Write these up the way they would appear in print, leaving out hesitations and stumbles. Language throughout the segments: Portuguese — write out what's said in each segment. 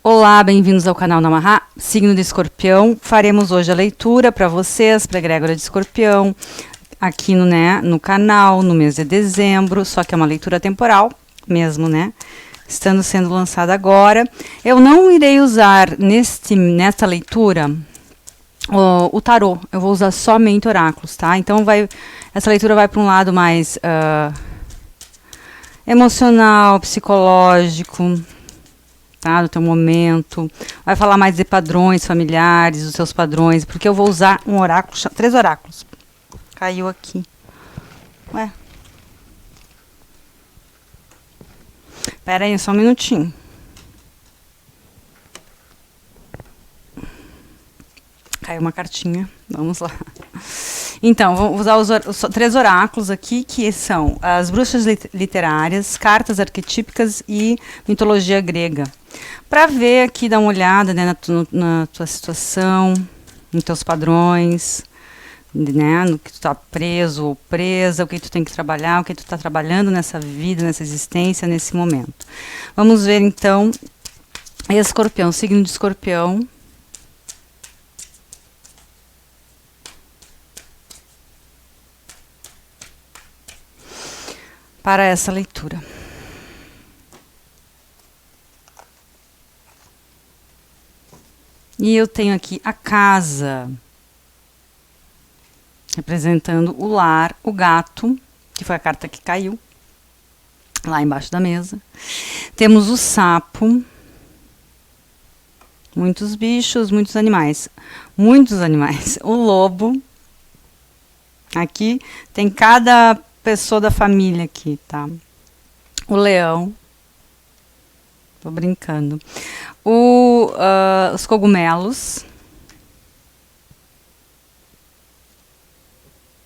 Olá, bem-vindos ao canal Namahá, signo de Escorpião. Faremos hoje a leitura para vocês, para a egrégora de Escorpião, aqui no canal, no mês de dezembro, só que é uma leitura temporal mesmo, né? Estando sendo lançada agora. Eu não irei usar nesta leitura o tarô, eu vou usar somente oráculos, tá? Então essa leitura vai para um lado mais emocional, psicológico, tá? Do teu momento. Vai falar mais de padrões familiares, dos seus padrões, porque eu vou usar um oráculo, 3 oráculos. Caiu aqui. Ué. Pera aí, só um minutinho. Caiu uma cartinha. Vamos lá. Então, vou usar os 3 oráculos aqui, que são as bruxas literárias, cartas arquetípicas e mitologia grega. Para ver aqui, dar uma olhada, né, na tua situação, nos teus padrões, né, no que tu está preso ou presa, o que tu tem que trabalhar, o que tu está trabalhando nessa vida, nessa existência, nesse momento. Vamos ver, então, Escorpião, signo de Escorpião. Para essa leitura. E eu tenho aqui a casa, representando o lar, o gato, que foi a carta que caiu, lá embaixo da mesa. Temos o sapo, muitos bichos, muitos animais. O lobo, aqui tem cada pessoa da família aqui, tá? O leão, tô brincando. Os cogumelos,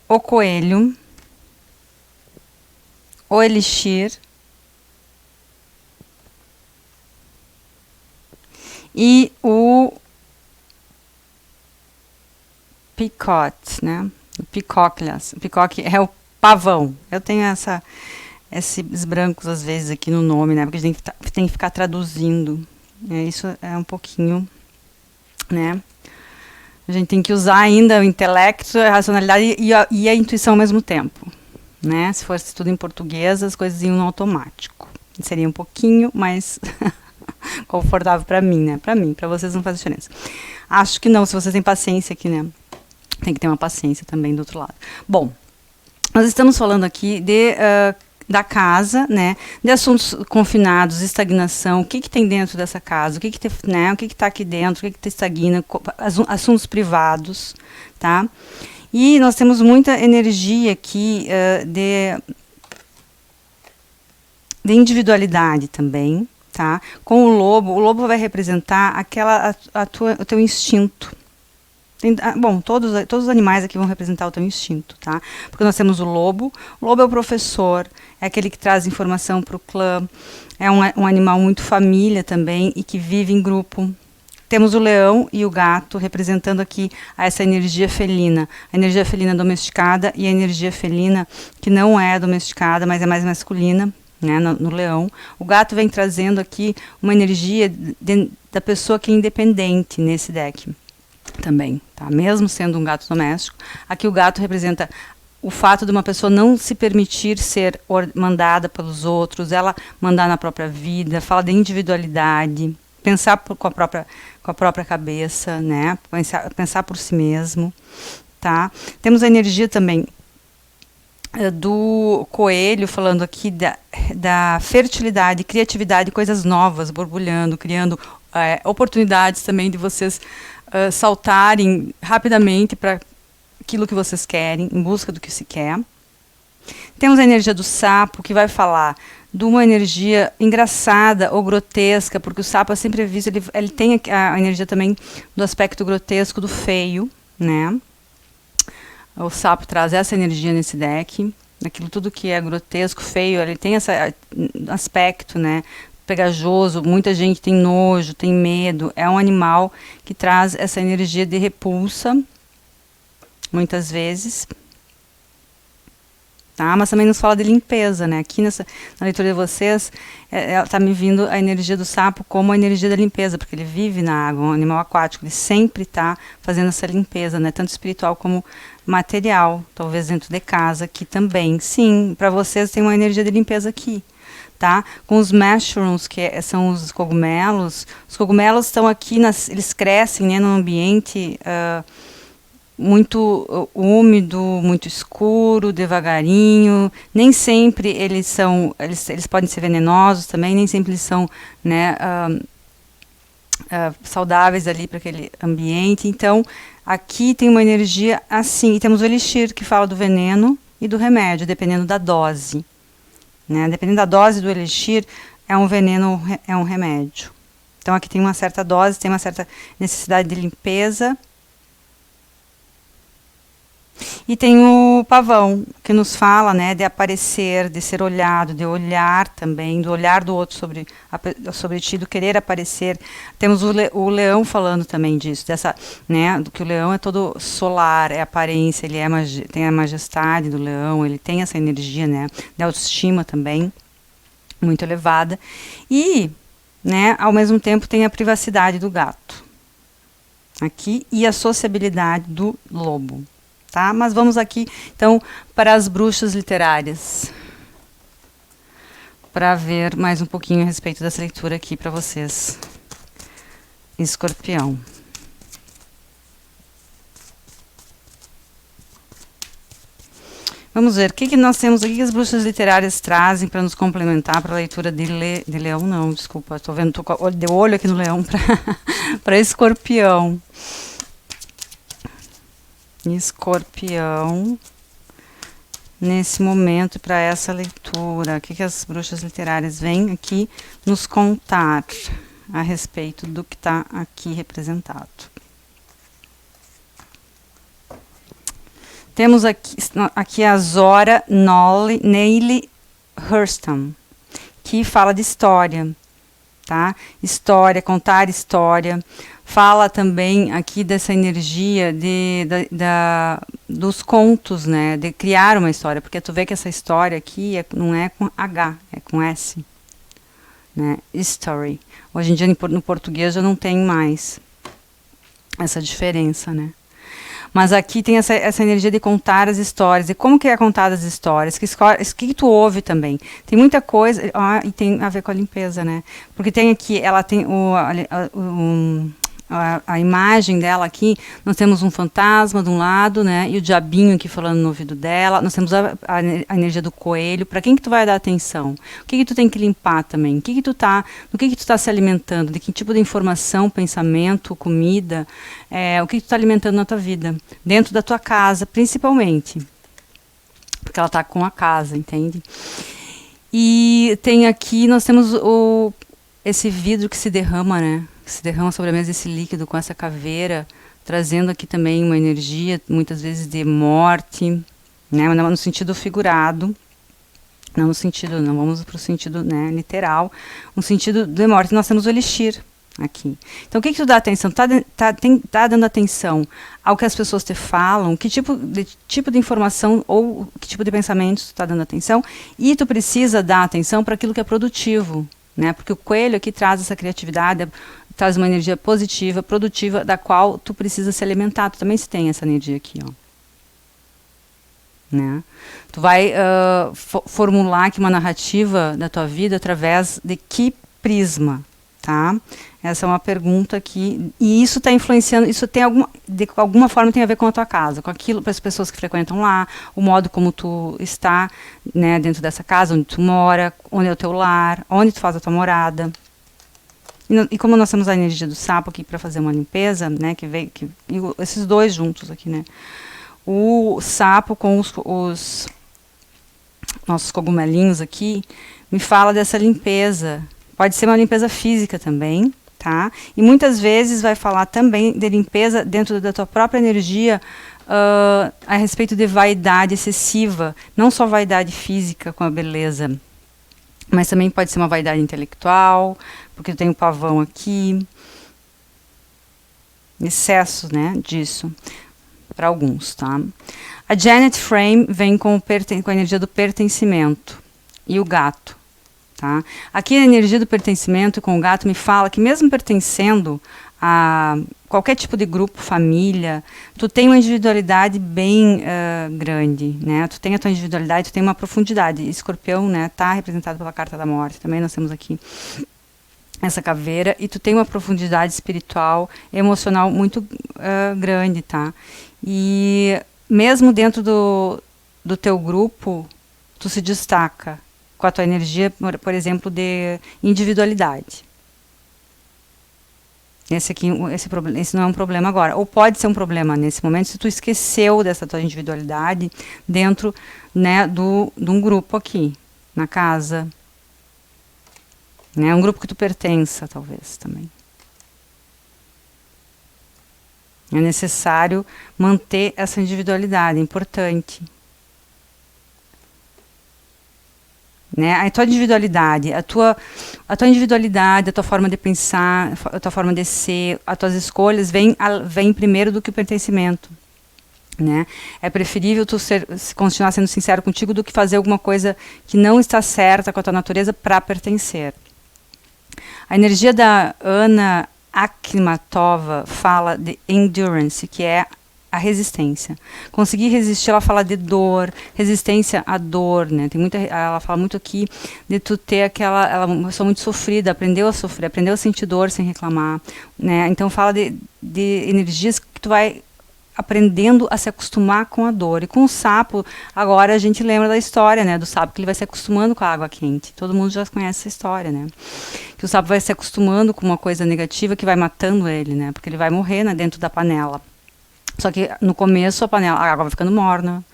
o coelho, o elixir e o picote, né? O picoque é o pavão. Eu tenho esses brancos às vezes aqui no nome, né? Porque a gente tem que ficar traduzindo. Isso é um pouquinho, né? A gente tem que usar ainda o intelecto, a racionalidade e a intuição ao mesmo tempo, né? Se fosse tudo em português, as coisas iam no automático. Seria um pouquinho mais confortável para mim, né? Para vocês não faz diferença. Acho que não, se vocês têm paciência aqui, né? Tem que ter uma paciência também do outro lado. Bom, nós estamos falando aqui da casa, né, de assuntos confinados, estagnação, o que tem dentro dessa casa, o que está aqui dentro, o que estagna, assuntos privados, tá? E nós temos muita energia aqui de individualidade também, tá? Com o lobo vai representar o teu instinto. Bom, todos os animais aqui vão representar o teu instinto, tá? Porque nós temos o lobo é o professor, é aquele que traz informação para o clã, é um animal muito família também e que vive em grupo. Temos o leão e o gato representando aqui essa energia felina, a energia felina domesticada e a energia felina que não é domesticada, mas é mais masculina, né, no leão. O gato vem trazendo aqui uma energia da pessoa que é independente nesse deck. Também, tá? Mesmo sendo um gato doméstico, aqui o gato representa o fato de uma pessoa não se permitir ser mandada pelos outros, ela mandar na própria vida, fala de individualidade, pensar com a própria cabeça, né? Pensar por si mesmo, tá? Temos a energia também do coelho, falando aqui da fertilidade, criatividade, coisas novas, borbulhando, criando oportunidades também de vocês saltarem rapidamente para aquilo que vocês querem, em busca do que se quer. Temos a energia do sapo, que vai falar de uma energia engraçada ou grotesca, porque o sapo é sempre visto, ele tem a energia também do aspecto grotesco, do feio, né? O sapo traz essa energia nesse deck, aquilo tudo que é grotesco, feio, ele tem esse aspecto, né? Pegajoso, muita gente tem nojo, tem medo, é um animal que traz essa energia de repulsa, muitas vezes. tá? Mas também nos fala de limpeza, né? Aqui na leitura de vocês, tá me vindo a energia do sapo como a energia da limpeza, porque ele vive na água, um animal aquático, ele sempre está fazendo essa limpeza, né? Tanto espiritual como material, talvez dentro de casa aqui também. Sim, para vocês tem uma energia de limpeza aqui, tá? Com os mushrooms, que são os cogumelos estão aqui, eles crescem, né, num ambiente muito úmido, muito escuro, devagarinho. Nem sempre eles podem ser venenosos também, nem sempre eles são, né, saudáveis ali para aquele ambiente. Então, aqui tem uma energia assim. E temos o elixir, que fala do veneno e do remédio, dependendo da dose, né? Dependendo da dose do elixir, é um veneno, é um remédio. Então, aqui tem uma certa dose, tem uma certa necessidade de limpeza. E tem o pavão, que nos fala, né, de aparecer, de ser olhado, de olhar também, do olhar do outro sobre ti, do querer aparecer. Temos o leão falando também disso, né, do que o leão é todo solar, é aparência, ele tem a majestade do leão, ele tem essa energia, né, de autoestima também, muito elevada. E, né, ao mesmo tempo tem a privacidade do gato, aqui, e a sociabilidade do lobo. Tá? Mas vamos aqui, então, para as bruxas literárias, para ver mais um pouquinho a respeito dessa leitura aqui para vocês. Escorpião. Vamos ver, o que nós temos aqui que as bruxas literárias trazem para nos complementar para a leitura de leão, não, desculpa, estou vendo, estou de olho aqui no leão para escorpião. Escorpião, nesse momento, para essa leitura, o que as bruxas literárias vêm aqui nos contar a respeito do que está aqui representado. Temos aqui a Zora Neale Hurston, que fala de história, tá? História, contar história. Fala também aqui dessa energia dos contos, né? De criar uma história, porque tu vê que essa história aqui não é com H, é com S, né? Story. Hoje em dia no português já não tem mais essa diferença, né? Mas aqui tem essa energia de contar as histórias. E como que é contada as histórias? Que tu ouve também? Tem muita coisa, e tem a ver com a limpeza, né? Porque tem aqui, ela tem a imagem dela aqui, nós temos um fantasma de um lado, né, e o diabinho aqui falando no ouvido dela, nós temos a energia do coelho. Para quem que tu vai dar atenção? O que tu tem que limpar também? Do que tu tá se alimentando? De que tipo de informação, pensamento, comida, o que tu tá alimentando na tua vida? Dentro da tua casa, principalmente. Porque ela tá com a casa, entende? E tem aqui, nós temos esse vidro que se derrama, né? Que se derrama sobre a mesa, esse líquido com essa caveira, trazendo aqui também uma energia, muitas vezes de morte, né? Mas no sentido figurado, não vamos para o sentido, né, literal, um sentido de morte. Nós temos o elixir aqui. Então, o que tu dá atenção? Tá dando atenção ao que as pessoas te falam, que tipo de informação ou que tipo de pensamentos tu tá dando atenção, e tu precisa dar atenção para aquilo que é produtivo, né? Porque o coelho aqui traz essa criatividade, traz uma energia positiva, produtiva, da qual tu precisa se alimentar. Tu também se tem essa energia aqui, ó. Né? Tu vai formular aqui uma narrativa da tua vida através de que prisma, tá? Essa é uma pergunta aqui, e isso está influenciando, isso tem de alguma forma tem a ver com a tua casa, com aquilo, para as pessoas que frequentam lá, o modo como tu está, né, dentro dessa casa, onde tu mora, onde é o teu lar, onde tu faz a tua morada. E como nós temos a energia do sapo aqui para fazer uma limpeza, né, esses dois juntos aqui, né, o sapo com os nossos cogumelinhos aqui, me fala dessa limpeza. Pode ser uma limpeza física também, tá? E muitas vezes vai falar também de limpeza dentro da tua própria energia, a respeito de vaidade excessiva, não só vaidade física com a beleza, mas também pode ser uma vaidade intelectual, porque eu tenho o pavão aqui, excesso, né, disso, para alguns, tá? A Janet Frame vem com a energia do pertencimento e o gato. Tá? Aqui a energia do pertencimento com o gato me fala que mesmo pertencendo a qualquer tipo de grupo, família, tu tem uma individualidade bem grande, né? Tu tem a tua individualidade, tu tem uma profundidade. Escorpião, né, tá representado pela carta da morte. Também nós temos aqui essa caveira, e tu tem uma profundidade espiritual, emocional muito grande, tá? E mesmo dentro do teu grupo, tu se destaca com a tua energia, por exemplo, de individualidade. Esse não é um problema agora. Ou pode ser um problema nesse momento se tu esqueceu dessa tua individualidade dentro, né, de um grupo aqui, na casa. Né, um grupo que tu pertença, talvez, também. É necessário manter essa individualidade, é importante. Né? A tua individualidade, a tua individualidade, a tua forma de pensar, a tua forma de ser, as tuas escolhas vem primeiro do que o pertencimento. Né? É preferível tu continuar sendo sincero contigo do que fazer alguma coisa que não está certa com a tua natureza para pertencer. A energia da Ana Akhmatova fala de endurance, que é a resistência. Conseguir resistir, ela fala de dor, resistência à dor, né? Ela fala muito aqui de tu ter ela é uma pessoa muito sofrida, aprendeu a sofrer, aprendeu a sentir dor sem reclamar, né? Então fala de energias que tu vai aprendendo a se acostumar com a dor. E com o sapo, agora a gente lembra da história, né, do sapo, que ele vai se acostumando com a água quente. Todo mundo já conhece essa história, né? Que o sapo vai se acostumando com uma coisa negativa que vai matando ele, né? Porque ele vai morrer, né, dentro da panela. Só que no começo a água vai ficando morna,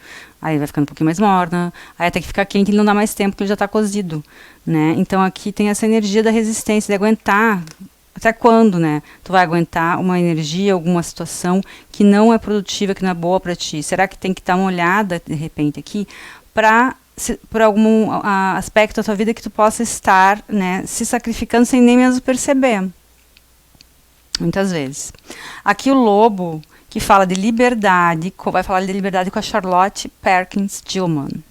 aí vai ficando um pouquinho mais morna, aí até que fica quente e ele não dá mais tempo, porque ele já está cozido, né? Então aqui tem essa energia da resistência, de aguentar. Até quando, né? Tu vai aguentar uma energia, alguma situação que não é produtiva, que não é boa para ti? Será que tem que dar uma olhada, de repente, aqui, por algum aspecto da tua vida que tu possa estar, né, se sacrificando sem nem mesmo perceber? Muitas vezes. Aqui o lobo, que fala de liberdade, vai falar de liberdade com a Charlotte Perkins Gilman.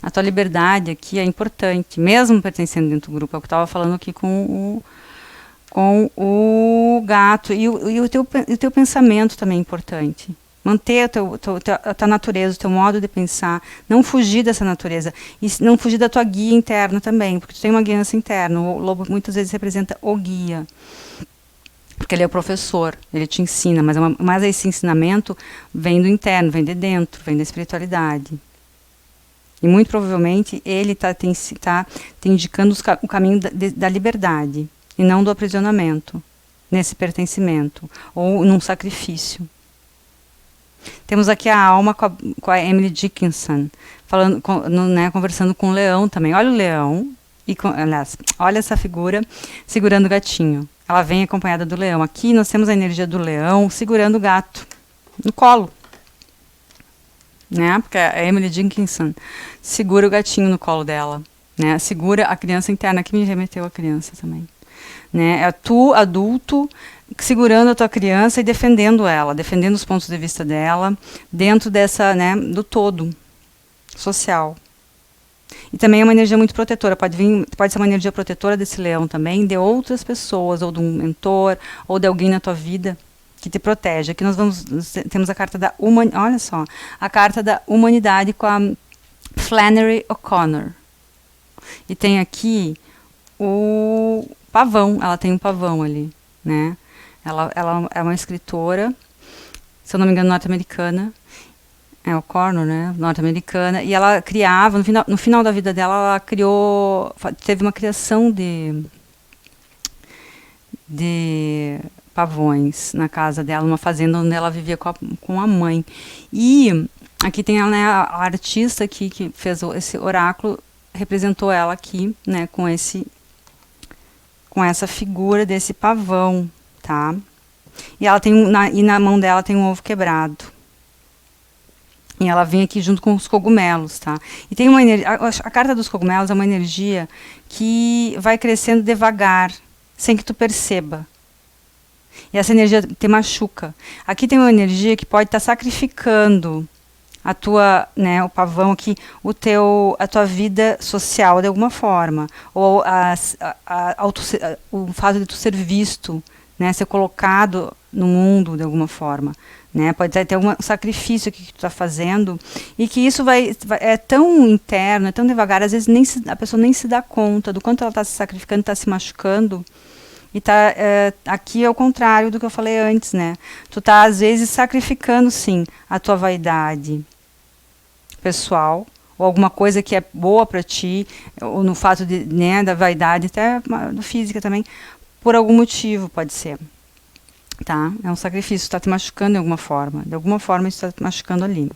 A tua liberdade aqui é importante, mesmo pertencendo dentro do grupo. É o que eu estava falando aqui com o gato. E o teu pensamento também é importante. Manter a tua natureza, o teu modo de pensar. Não fugir dessa natureza. E não fugir da tua guia interna também. Porque tu tem uma guiança interna. O lobo muitas vezes representa o guia. Porque ele é o professor, ele te ensina. Mas esse ensinamento vem do interno, vem de dentro, vem da espiritualidade. E muito provavelmente ele está te indicando o caminho da liberdade, e não do aprisionamento, nesse pertencimento, ou num sacrifício. Temos aqui a alma com a Emily Dickinson, conversando com o leão também. Olha o leão, aliás, olha essa figura segurando o gatinho. Ela vem acompanhada do leão. Aqui nós temos a energia do leão segurando o gato no colo. Né? Porque a Emily Dickinson segura o gatinho no colo dela, né? Segura a criança interna, que me remeteu a criança também, né? É tu, adulto, segurando a tua criança e defendendo ela, defendendo os pontos de vista dela, dentro dessa, né, do todo social. E também é uma energia muito protetora, pode ser uma energia protetora desse leão também, de outras pessoas, ou de um mentor, ou de alguém na tua vida que te protege. Aqui nós temos a carta da humanidade, olha só, a carta da humanidade com a Flannery O'Connor. E tem aqui o pavão, ela tem um pavão ali, né? Ela é uma escritora, se eu não me engano, norte-americana, é O'Connor, né? Norte-americana, e ela criava, no final da vida dela, ela teve uma criação de pavões na casa dela, numa fazenda onde ela vivia com a mãe. E aqui tem ela, né, a artista aqui que fez esse oráculo, representou ela aqui, né, com essa figura desse pavão, tá? E ela tem na mão dela tem um ovo quebrado. E ela vem aqui junto com os cogumelos, tá? E tem uma energia, a carta dos cogumelos é uma energia que vai crescendo devagar, sem que tu perceba. E essa energia te machuca. Aqui tem uma energia que pode estar sacrificando a tua, né, o pavão aqui, a tua vida social de alguma forma, ou o fato de tu ser visto, né, ser colocado no mundo de alguma forma, né, pode ter algum sacrifício aqui que tu está fazendo, e que isso é tão interno, é tão devagar, às vezes a pessoa nem se dá conta do quanto ela está se sacrificando, está se machucando. E aqui é o contrário do que eu falei antes, né? Tu tá, às vezes, sacrificando, sim, a tua vaidade pessoal, ou alguma coisa que é boa para ti, ou no fato de, né, da vaidade, até do física também, por algum motivo, pode ser. Tá? É um sacrifício, está te machucando de alguma forma. De alguma forma, isso está te machucando ali.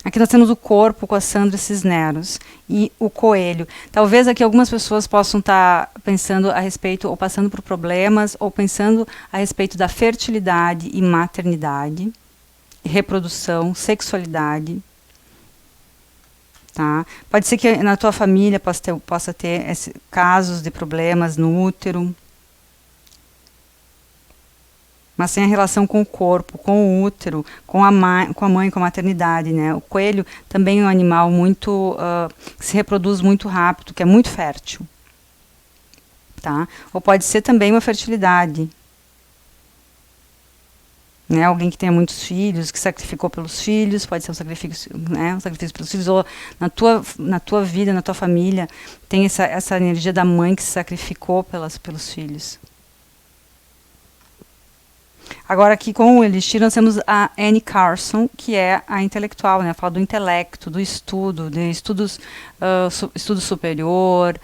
Aqui nós temos o corpo com a Sandra Cisneros e o coelho. Talvez aqui algumas pessoas possam estar pensando a respeito, ou passando por problemas, ou pensando a respeito da fertilidade e maternidade, reprodução, sexualidade. Tá? Pode ser que na tua família possa ter casos de problemas no útero, mas tem a relação com o corpo, com o útero, com a mãe, com a maternidade, né? O coelho também é um animal muito que se reproduz muito rápido, que é muito fértil, tá? Ou pode ser também uma fertilidade, né? Alguém que tenha muitos filhos, que sacrificou pelos filhos, pode ser um sacrifício, né? Um sacrifício pelos filhos, ou na tua vida, na tua família, tem essa energia da mãe que se sacrificou pelos filhos. Agora aqui com o Elixir nós temos a Anne Carson, que é a intelectual, né? Fala do intelecto, do estudo, de estudo superior,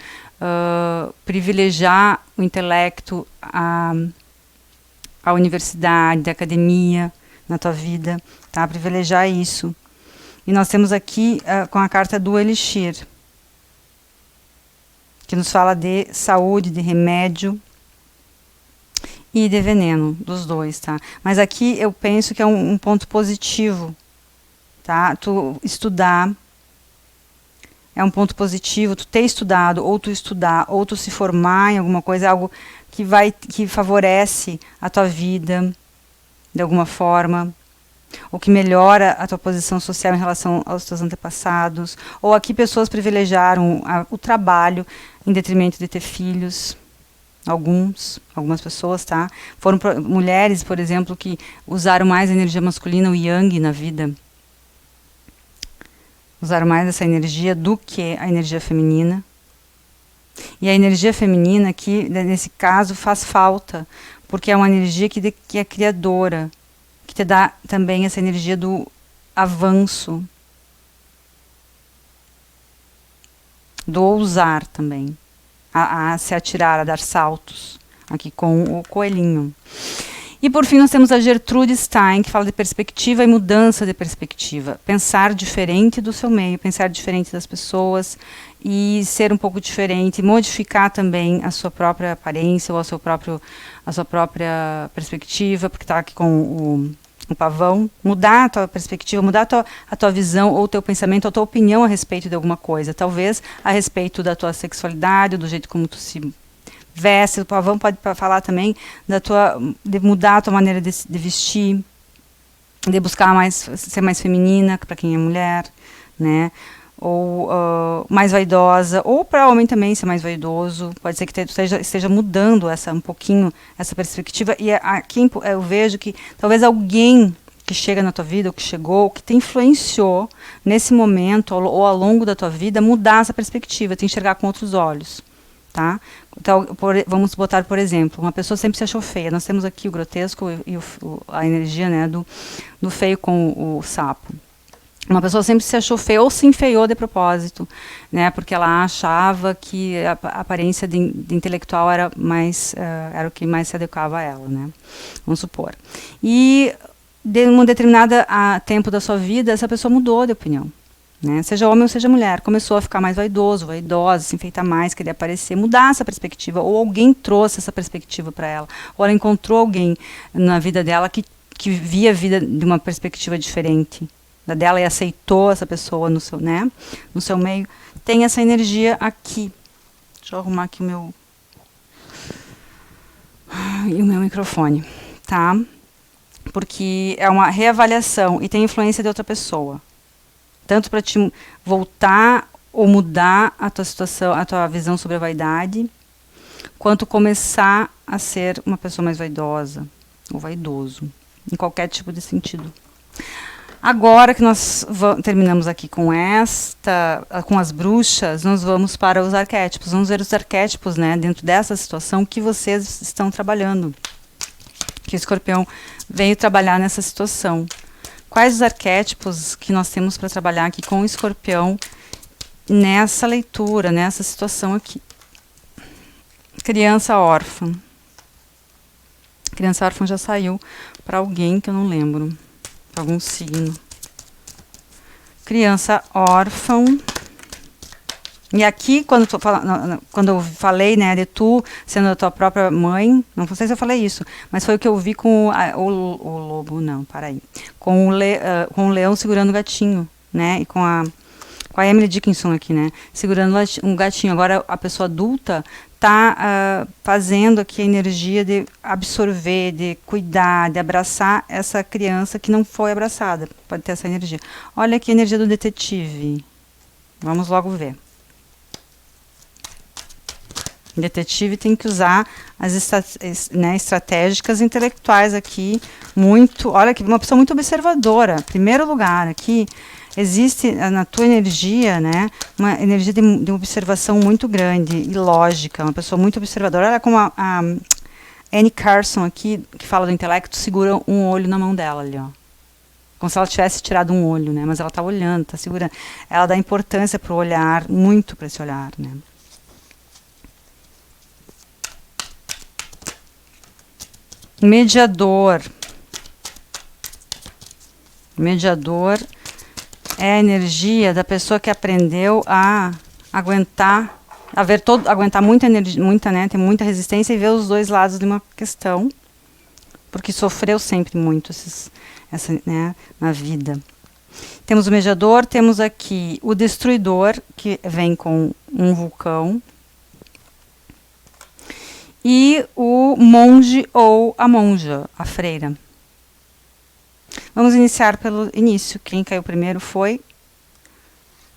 privilegiar o intelecto, a universidade, a academia na tua vida, tá? Privilegiar isso. E nós temos aqui com a carta do Elixir, que nos fala de saúde, de remédio, e de veneno, dos dois, tá? Mas aqui eu penso que é um ponto positivo, tá? Tu estudar é um ponto positivo, tu ter estudado, ou tu estudar, ou tu se formar em alguma coisa, algo que favorece a tua vida, de alguma forma, ou que melhora a tua posição social em relação aos teus antepassados, ou aqui pessoas privilegiaram o trabalho em detrimento de ter filhos. Algumas pessoas, tá? Foram mulheres, por exemplo, que usaram mais a energia masculina, o yang, na vida. Usaram mais essa energia do que a energia feminina. E a energia feminina aqui, nesse caso, faz falta, porque é uma energia que é criadora, que te dá também essa energia do avanço, do ousar também. A se atirar, a dar saltos, aqui com o coelhinho. E por fim nós temos a Gertrude Stein, que fala de perspectiva e mudança de perspectiva. Pensar diferente do seu meio, pensar diferente das pessoas e ser um pouco diferente, modificar também a sua própria aparência ou a sua própria perspectiva, porque está aqui com o pavão, mudar a tua perspectiva, mudar a tua visão ou o teu pensamento, ou a tua opinião a respeito de alguma coisa, talvez a respeito da tua sexualidade, do jeito como tu se veste. O pavão pode falar também de mudar a tua maneira de vestir, de buscar ser mais feminina para quem é mulher, né? Ou mais vaidosa, ou para homem também ser mais vaidoso. Pode ser que tu esteja mudando um pouquinho essa perspectiva. E aqui eu vejo que talvez alguém que chega na tua vida, ou que chegou, que te influenciou nesse momento, ou ao longo da tua vida, mudar essa perspectiva, te enxergar com outros olhos. Tá? Então, vamos botar, por exemplo, uma pessoa sempre se achou feia. Nós temos aqui o grotesco e a energia, né, do feio com o sapo. Uma pessoa sempre se achou feia ou se enfeiou de propósito, né, porque ela achava que a aparência de intelectual era o que mais se adequava a ela, né, vamos supor. E de um determinado tempo da sua vida, essa pessoa mudou de opinião, né, seja homem ou seja mulher, começou a ficar mais vaidoso, vaidosa, se enfeitar mais, querer aparecer, mudar essa perspectiva, ou alguém trouxe essa perspectiva para ela, ou ela encontrou alguém na vida dela que via a vida de uma perspectiva diferente da dela e aceitou essa pessoa no seu meio. Tem essa energia aqui. Deixa eu arrumar aqui o meu e o meu microfone, tá? Porque é uma reavaliação e tem influência de outra pessoa. Tanto para te voltar ou mudar a tua situação, a tua visão sobre a vaidade, quanto começar a ser uma pessoa mais vaidosa ou vaidoso, em qualquer tipo de sentido. Agora que nós terminamos aqui com com as bruxas, nós vamos para os arquétipos. Vamos ver os arquétipos, né, dentro dessa situação que vocês estão trabalhando. Que o escorpião veio trabalhar nessa situação. Quais os arquétipos que nós temos para trabalhar aqui com o escorpião nessa leitura, nessa situação aqui? Criança órfã. Criança órfã já saiu para alguém que eu não lembro. Algum signo. Criança órfã. E aqui, quando eu falei, né, de tu sendo a tua própria mãe, não sei se eu falei isso, mas foi o que eu vi com o lobo, não, para aí. Com o leão segurando o gatinho, né, e com a Emily Dickinson aqui, né, segurando um gatinho. Agora a pessoa adulta está fazendo aqui a energia de absorver, de cuidar, de abraçar essa criança que não foi abraçada. Pode ter essa energia. Olha aqui a energia do detetive. Vamos logo ver. O detetive tem que usar as estratégicas intelectuais aqui. Olha aqui, uma pessoa muito observadora. Em primeiro lugar, aqui existe na tua energia, né, uma energia de observação muito grande e lógica, uma pessoa muito observadora. Olha como a Annie Carson aqui, que fala do intelecto, segura um olho na mão dela ali, ó. Como se ela tivesse tirado um olho, né, mas ela está olhando, está segurando. Ela dá importância para o olhar, muito para esse olhar, né. Mediador. Mediador é a energia da pessoa que aprendeu a aguentar, aguentar muita energia, né, tem muita resistência e ver os dois lados de uma questão, porque sofreu sempre muito né, na vida. Temos o mediador, temos aqui o destruidor, que vem com um vulcão, e o monge ou a monja, a freira. Vamos iniciar pelo início. Quem caiu primeiro foi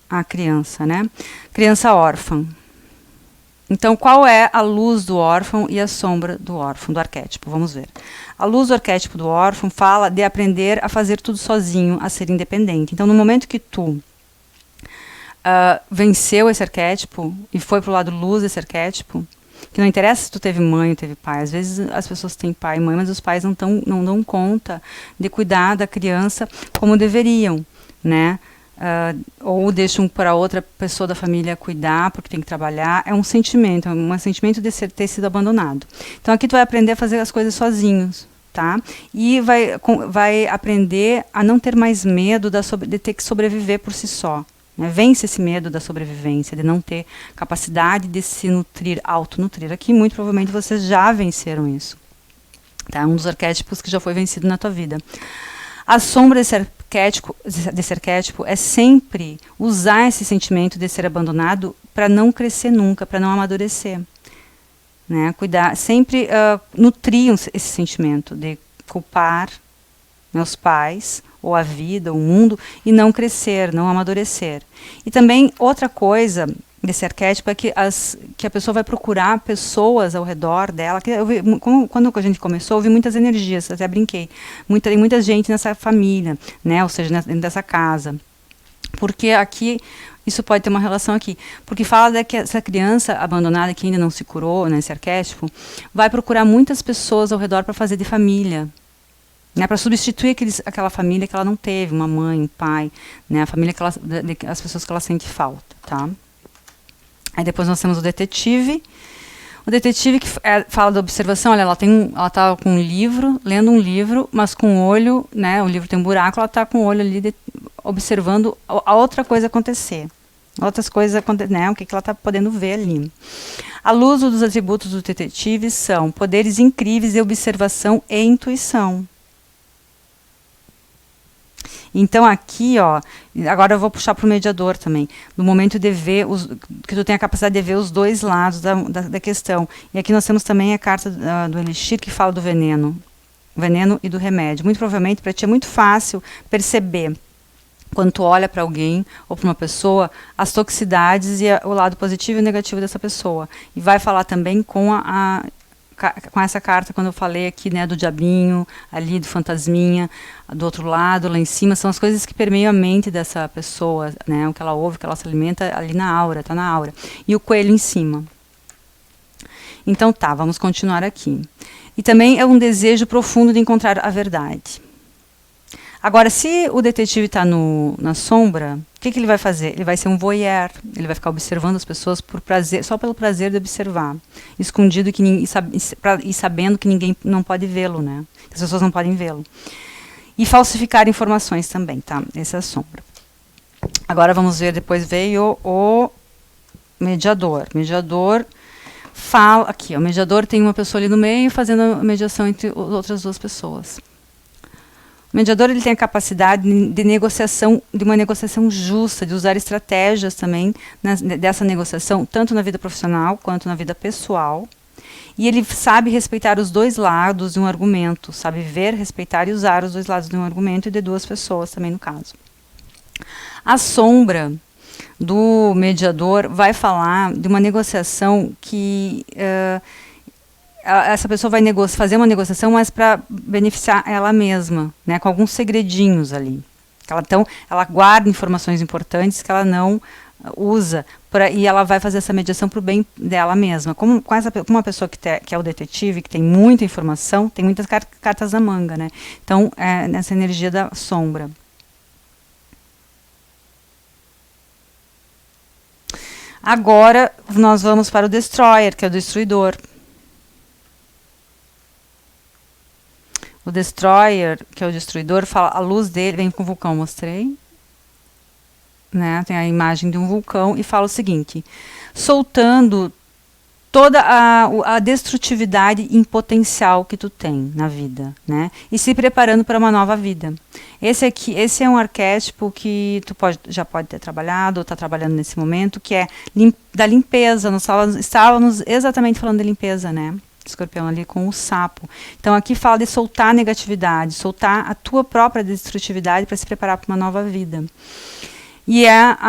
a criança, né? Criança órfã. Então, qual é a luz do órfão e a sombra do órfão, do arquétipo? Vamos ver. A luz do arquétipo do órfão fala de aprender a fazer tudo sozinho, a ser independente. Então, no momento que tu venceu esse arquétipo e foi para o lado luz desse arquétipo, que não interessa se tu teve mãe ou teve pai. Às vezes as pessoas têm pai e mãe, mas os pais não dão conta de cuidar da criança como deveriam, né? Ou deixam para outra pessoa da família cuidar, porque tem que trabalhar. É um sentimento de ter sido abandonado. Então aqui tu vai aprender a fazer as coisas sozinhos, tá? E vai aprender a não ter mais medo de ter que sobreviver por si só. Vence esse medo da sobrevivência, de não ter capacidade de se nutrir, autonutrir. Aqui, muito provavelmente, vocês já venceram isso. Tá? Um dos arquétipos que já foi vencido na tua vida. A sombra desse arquétipo é sempre usar esse sentimento de ser abandonado para não crescer nunca, para não amadurecer. Né? Cuidar, sempre nutrir esse sentimento de culpar meus pais, ou a vida, o mundo, e não crescer, não amadurecer. E também outra coisa desse arquétipo é que a pessoa vai procurar pessoas ao redor dela. Quando a gente começou, eu vi muitas energias, até brinquei. Tem muita gente nessa família, né? Ou seja, dentro dessa casa. Porque aqui, isso pode ter uma relação aqui. Porque fala que essa criança abandonada, que ainda não se curou, nesse arquétipo, vai procurar muitas pessoas ao redor para fazer de família. Né, para substituir aquela família que ela não teve, uma mãe, um pai, né, a família as pessoas que ela sente falta, tá? Aí depois nós temos o detetive. O detetive que fala da observação, olha, ela tá com um livro, lendo um livro, mas com o olho, né, o livro tem um buraco, ela está com o olho ali observando a outra coisa acontecer. Outras coisas, né, o que ela está podendo ver ali. A luz dos atributos do detetive são poderes incríveis de observação e intuição. Então aqui, ó, agora eu vou puxar para o mediador também, no momento de ver, que tu tem a capacidade de ver os dois lados da questão. E aqui nós temos também a carta do Elixir que fala do veneno e do remédio. Muito provavelmente para ti é muito fácil perceber, quando tu olha para alguém ou para uma pessoa, as toxicidades e o lado positivo e negativo dessa pessoa. E vai falar também com com essa carta, quando eu falei aqui, né, do diabinho, ali do fantasminha, do outro lado, lá em cima, são as coisas que permeiam a mente dessa pessoa, né, o que ela ouve, o que ela se alimenta ali na aura, tá na aura. E o coelho em cima. Então tá, vamos continuar aqui. E também é um desejo profundo de encontrar a verdade. Agora, se o detetive está na sombra, o que ele vai fazer? Ele vai ser um voyeur, ele vai ficar observando as pessoas por prazer, só pelo prazer de observar, escondido e sabendo que ninguém não pode vê-lo, né? As pessoas não podem vê-lo. E falsificar informações também, tá? Essa é a sombra. Agora vamos ver, depois veio o mediador. Mediador fala, aqui, o mediador tem uma pessoa ali no meio fazendo a mediação entre as outras duas pessoas. O mediador ele tem a capacidade de negociação, de uma negociação justa, de usar estratégias também dessa negociação, tanto na vida profissional quanto na vida pessoal. E ele sabe respeitar os dois lados de um argumento, sabe ver, respeitar e usar os dois lados de um argumento e de duas pessoas também no caso. A sombra do mediador vai falar de uma negociação que essa pessoa vai fazer uma negociação, mas para beneficiar ela mesma, né, com alguns segredinhos ali. Então, ela guarda informações importantes que ela não usa, e ela vai fazer essa mediação para o bem dela mesma. Como uma pessoa que é o detetive, que tem muita informação, tem muitas cartas na manga, né? Então, nessa energia da sombra. Agora, nós vamos para o Destroyer, que é o destruidor. O Destroyer, que é o destruidor, fala, a luz dele vem com o vulcão, mostrei. Né, tem a imagem de um vulcão e fala o seguinte, soltando toda a destrutividade em potencial que tu tem na vida, né, e se preparando para uma nova vida. Esse é um arquétipo que tu já pode ter trabalhado ou está trabalhando nesse momento, que é da limpeza. Nós estávamos exatamente falando de limpeza, né? Escorpião ali com o sapo. Então aqui fala de soltar a negatividade, soltar a tua própria destrutividade para se preparar para uma nova vida. E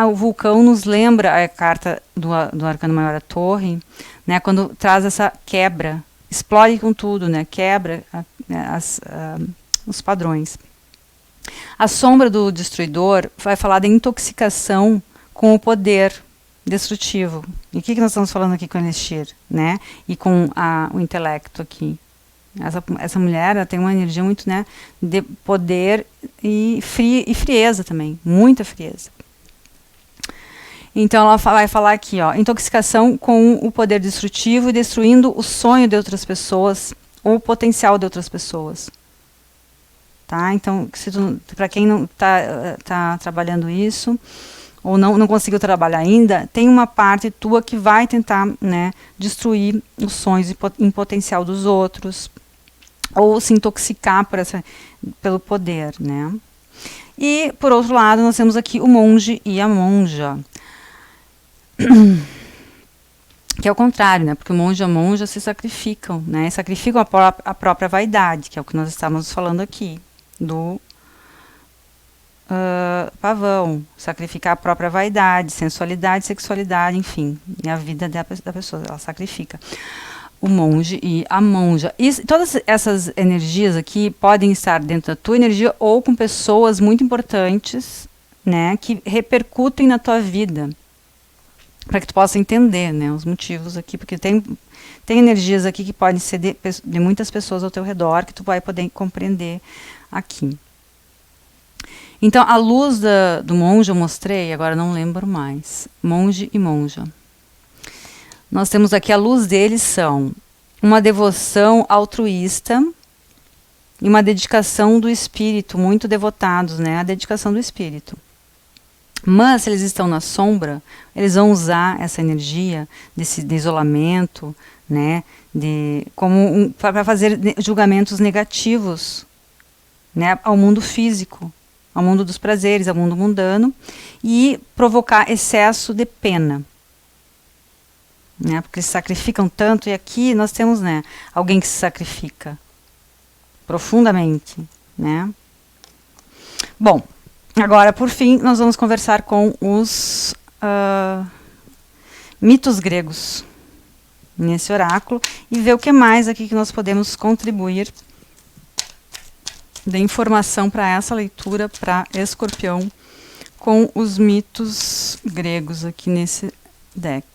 o vulcão nos lembra a carta do Arcano Maior, a Torre, né, quando traz essa quebra, explode com tudo, né, quebra os padrões. A sombra do destruidor vai falar da intoxicação com o poder destrutivo. E o que nós estamos falando aqui com o Elixir, né? E com o intelecto aqui. Essa mulher, ela tem uma energia muito, né, de poder e frieza também, muita frieza. Então ela vai falar aqui, ó, intoxicação com o poder destrutivo e destruindo o sonho de outras pessoas ou o potencial de outras pessoas. Tá? Então, para quem não tá trabalhando isso, ou não conseguiu trabalhar ainda, tem uma parte tua que vai tentar, né, destruir os sonhos em potencial dos outros, ou se intoxicar pelo poder, né? E, por outro lado, nós temos aqui o monge e a monja, que é o contrário, né? Porque o monge e a monja se sacrificam, né? Sacrificam a própria vaidade, que é o que nós estávamos falando aqui, do pavão, sacrificar a própria vaidade, sensualidade, sexualidade, enfim, e a vida da pessoa, ela sacrifica. O monge e a monja. E todas essas energias aqui podem estar dentro da tua energia ou com pessoas muito importantes, né, que repercutem na tua vida, para que tu possa entender, né, os motivos aqui, porque tem energias aqui que podem ser de muitas pessoas ao teu redor, que tu vai poder compreender aqui. Então, a luz do monge eu mostrei, agora não lembro mais. Monge e monja. Nós temos aqui a luz deles são uma devoção altruísta e uma dedicação do espírito, muito devotados, né? A dedicação do espírito. Mas, se eles estão na sombra, eles vão usar essa energia de isolamento, né? Para fazer julgamentos negativos, né? Ao mundo físico. ao mundo dos prazeres, ao mundo mundano, e provocar excesso de pena. Né? Porque eles se sacrificam tanto, e aqui nós temos, né, alguém que se sacrifica profundamente. Né? Bom, agora, por fim, nós vamos conversar com os mitos gregos nesse oráculo e ver o que mais aqui que nós podemos contribuir de informação para essa leitura para Escorpião com os mitos gregos aqui nesse deck.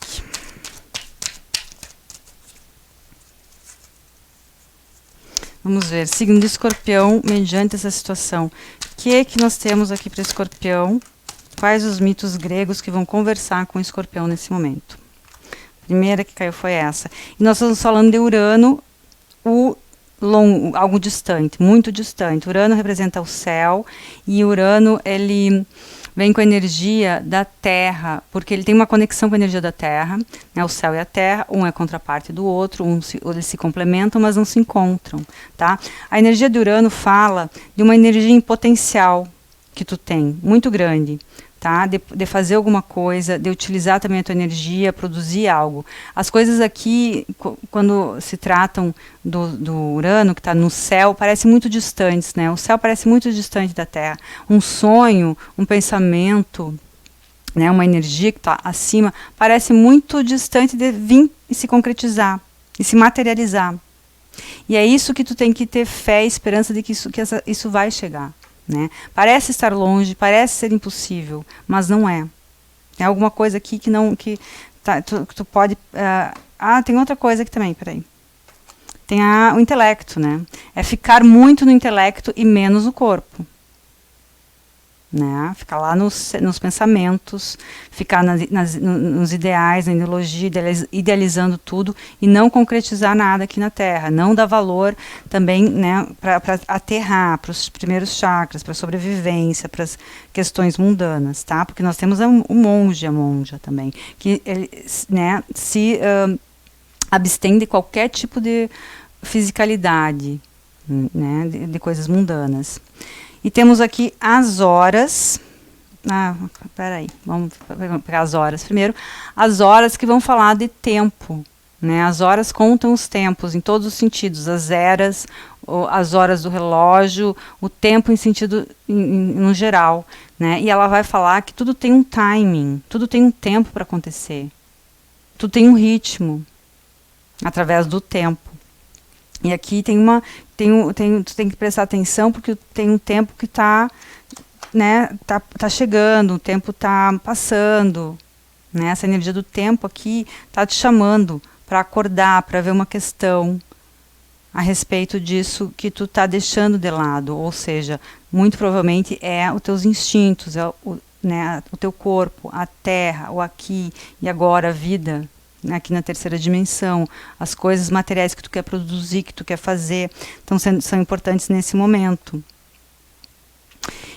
Vamos ver, signo de Escorpião, mediante essa situação. O que nós temos aqui para Escorpião? Quais os mitos gregos que vão conversar com o Escorpião nesse momento? A primeira que caiu foi essa. E nós estamos falando de Urano, algo distante, muito distante. Urano representa o céu e Urano ele vem com a energia da Terra, porque ele tem uma conexão com a energia da Terra, né, o céu e a Terra, um é contraparte do outro, eles se complementam, mas não se encontram. Tá? A energia de Urano fala de uma energia em potencial que tu tem, muito grande. Tá? De fazer alguma coisa, de utilizar também a tua energia, produzir algo. As coisas aqui, quando se tratam do Urano, que está no céu, parecem muito distantes, né? O céu parece muito distante da Terra. Um sonho, um pensamento, né? Uma energia que está acima, parece muito distante de vir e se concretizar, e se materializar. E é isso que tu tem que ter fé e esperança de que isso vai chegar. Né? Parece estar longe, parece ser impossível, mas não é. Tem alguma coisa aqui que não, que tu pode. Tem outra coisa aqui também, peraí. Tem o intelecto, né? É ficar muito no intelecto e menos no corpo. Né? Ficar lá nos pensamentos, ficar nos ideais, na ideologia, idealizando tudo e não concretizar nada aqui na Terra. Não dar valor também, né, para aterrar, para os primeiros chakras, para a sobrevivência, para as questões mundanas. Tá? Porque nós temos o monge, a monja também, que ele, né, se abstém de qualquer tipo de fisicalidade, né, de coisas mundanas. E temos aqui as horas. Peraí, vamos pegar as horas primeiro. As horas que vão falar de tempo. Né? As horas contam os tempos, em todos os sentidos. As eras, as horas do relógio, o tempo em sentido no geral. Né? E ela vai falar que tudo tem um timing, tudo tem um tempo para acontecer. Tudo tem um ritmo, através do tempo. E aqui tu tem que prestar atenção porque tem um tempo que está, né, tá chegando, o tempo está passando. Né? Essa energia do tempo aqui está te chamando para acordar, para ver uma questão a respeito disso que tu está deixando de lado. Ou seja, muito provavelmente é os teus instintos, né, o teu corpo, a terra, o aqui e agora, a vida. Aqui na terceira dimensão, as coisas materiais que tu quer produzir, que tu quer fazer, então são importantes nesse momento.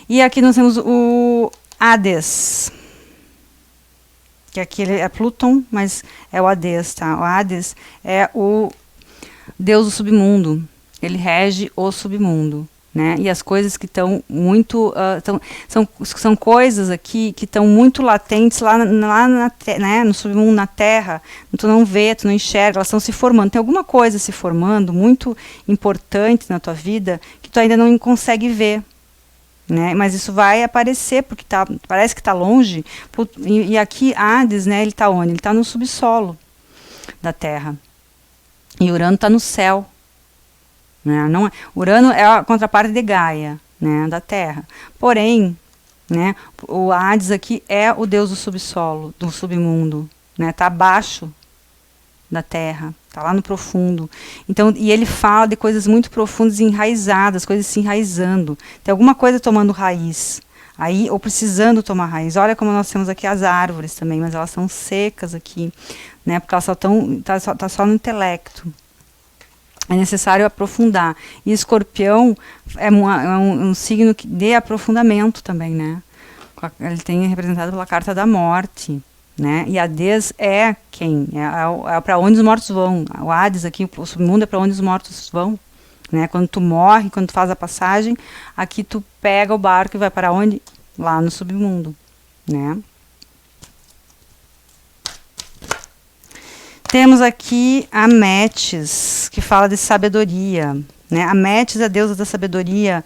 E aqui nós temos o Hades, que aqui é Plutão, mas é o Hades, tá? O Hades é o deus do submundo, ele rege o submundo. Né? E as coisas que estão muito são coisas aqui que estão muito latentes lá né, no submundo, na Terra. Tu não vê, tu não enxerga, elas estão se formando. Tem alguma coisa se formando muito importante na tua vida que tu ainda não consegue ver. Né? Mas isso vai aparecer porque parece que está longe. E aqui Hades, né, ele está onde? Ele está no subsolo da Terra. E Urano está no céu. Né? Não, Urano é a contraparte de Gaia, né, da Terra. Porém, né, o Hades aqui é o deus do subsolo, do submundo. Né, tá abaixo da Terra, tá lá no profundo. Então, e ele fala de coisas muito profundas e enraizadas, coisas se enraizando. Tem alguma coisa tomando raiz. Aí, ou precisando tomar raiz. Olha como nós temos aqui as árvores também, mas elas são secas aqui, né, porque elas só estão tá só no intelecto. É necessário aprofundar. E Escorpião é um signo de aprofundamento também, né? Ele tem representado pela carta da morte, né? E Hades é quem? É para onde os mortos vão. O Hades aqui, o submundo é para onde os mortos vão. né? Quando tu morre, quando tu faz a passagem, aqui tu pega o barco e vai para onde? Lá no submundo, né? Temos aqui a Metis, que fala de sabedoria, né? A Metis é a deusa da sabedoria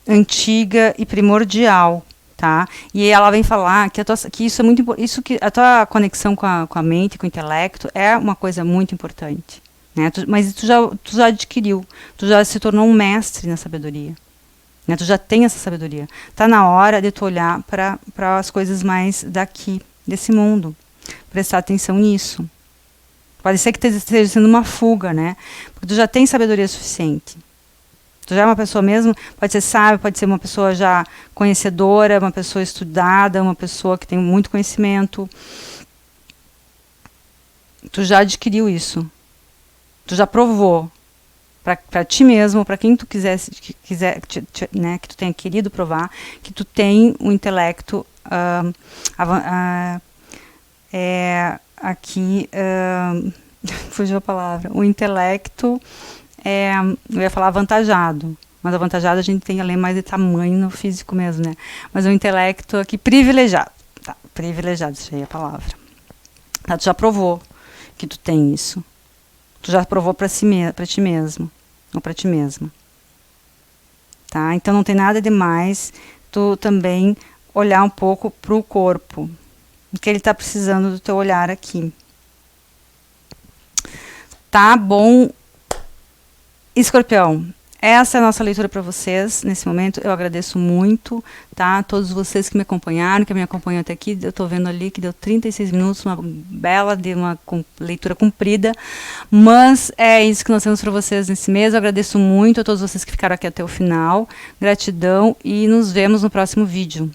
antiga e primordial, tá? E ela vem falar que isso é muito importante, a tua conexão com a mente, com o intelecto é uma coisa muito importante, né? Mas tu já adquiriu, tu já se tornou um mestre na sabedoria, né? Tu já tem essa sabedoria. Tá na hora de tu olhar para as coisas mais daqui, desse mundo. Prestar atenção nisso. Pode ser que esteja sendo uma fuga, né? Porque tu já tem sabedoria suficiente. Tu já é uma pessoa mesmo, pode ser sábio, pode ser uma pessoa já conhecedora, uma pessoa estudada, uma pessoa que tem muito conhecimento. Tu já adquiriu isso. Tu já provou para ti mesmo, para quem tu quiser, né, que tu tenha querido provar, que tu tem um intelecto aqui, fugiu a palavra, o intelecto, eu ia falar avantajado, mas avantajado a gente tem além mais de tamanho no físico mesmo, né? Mas o intelecto aqui privilegiado, tá? Privilegiado, isso aí é a palavra. Tá, tu já provou que tu tem isso. Tu já provou para ti mesmo, ou para ti mesma. Tá? Então não tem nada demais tu também olhar um pouco pro corpo, que ele está precisando do teu olhar aqui. Tá bom, Escorpião? Essa é a nossa leitura para vocês nesse momento. Eu agradeço muito, tá? Todos vocês que me acompanharam, que me acompanham até aqui. Eu estou vendo ali que deu 36 minutos, uma bela de uma leitura comprida. Mas é isso que nós temos para vocês nesse mês. Eu agradeço muito a todos vocês que ficaram aqui até o final. Gratidão e nos vemos no próximo vídeo.